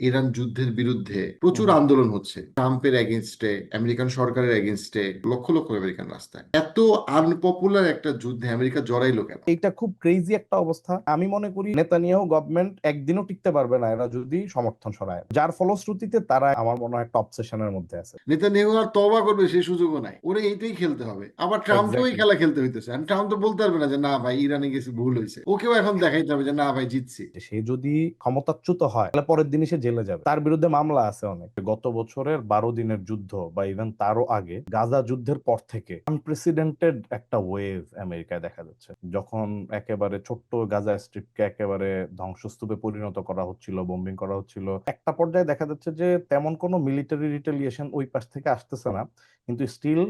Iran যুদ্ধের বিরুদ্ধে প্রচুর হুম। আন্দোলন হচ্ছে, ট্রাম্পের এগেনস্টে, আমেরিকান সরকারের এগেনস্টে লক্ষ লক্ষ আমেরিকান রাস্তায়। এত আনপপুলার একটা যুদ্ধে আমেরিকা জড়াইলো কেন? এইটা খুব ক্রেজি একটা অবস্থা। আমি মনে করি নেতানিয়াহু গভর্নমেন্ট একদিনও টিকতে পারবে না এরা যদি সমর্থন সরায়, যার ফলশ্রুতিতে তারা আমার মনে হয় একটা অবসেশনের মধ্যে আছে। নেতানিয়াহু আর তওবা করবে সেই সুযোগও নাই, ওরে এইটাই খেলতে হবে। আবার ট্রাম্পকেও এই এক্স্যাক্টলি। খেলা খেলতে হইতেছে, আর ট্রাম্প তো বলতে পারবে না যে না ভাই ইরানে গেছি ভুল হয়েছে, ওকেও এখন দেখাইতে হবে যে না ভাই জিতছি। সে যদি ক্ষমতাচ্যুত হয় তাহলে পরের দিনই সে জেলে যাবে। তার বিরুদ্ধে মামলা আছে অনেক। গত বছরের 12 দিনের যুদ্ধ বা ইভেন তারও আগে গাজা যুদ্ধের পর থেকে আনপ্রেসিডেন্টেড একটা ওয়েভ আমেরিকায় দেখা যাচ্ছে, যখন একেবারে ছোট্ট গাজা স্ট্রিপকে একেবারে ধ্বংসস্তূপে পরিণত করা হচ্ছিল, বোম্বিং করা হচ্ছিল। একটা পর্যায়ে দেখা যাচ্ছে যে তেমন কোনো মিলিটারি রিটেলিয়েশন ওই পাশ থেকে আসতেছে না, কিন্তু স্টিল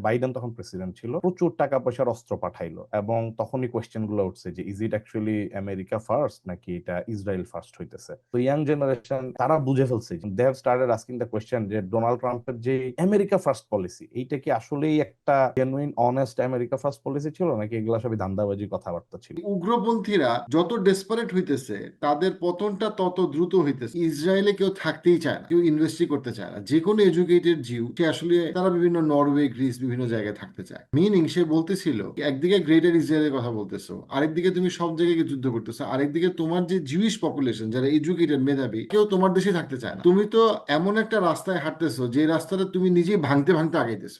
বাইডেন তখন প্রেসিডেন্ট ছিল, প্রচুর টাকা পয়সার অস্ত্র পাঠাইলো, এবং তখনই কোয়েশ্চেন গুলো উঠছে যে is it actually America first নাকি এটা ইসরায়েল ফার্স্ট হইতেছে। তো ইয়াং জেনারেশন তারা বুঝে ফেলছে, they have started asking the question যে ডোনাল্ড ট্রাম্পের যে আমেরিকা ফার্স্ট পলিসি, এইটা কি আসলেই একটা genuine honest America first policy ছিল, নাকি এগুলা সবই ধান্দাবাজি কথাবার্তা ছিল। উগ্রপন্থীরা যত ডেসপারেট হইতেছে তাদের পতনটা তত দ্রুত হইতেছে। ইসরায়েলে কেউ থাকতেই চায় না, কেউ ইনভেস্টই করতে চায় না। যে কোনো এডুকেটেড জিউ সে আসলে তারা বিভিন্ন নরওয়ে, গ্রিস, বিভিন্ন জায়গায় থাকতে চায়। মিনিং সে বলতেছিল একদিকে গ্রেটার ইসরায়েলের কথা বলতেছো, আরেকদিকে তুমি সব জায়গায় যুদ্ধ করতেছো, আরেকদিকে তোমার যে জিউইশ পপুলেশন যারা এডুকেটেড মেধাবী কেউ তোমার দেশে থাকতে চায় না। তুমি তো এমন একটা রাস্তায় হাঁটতেছো যে রাস্তাটা তুমি নিজেই ভাঙতে ভাঙতে আগাইতেছো।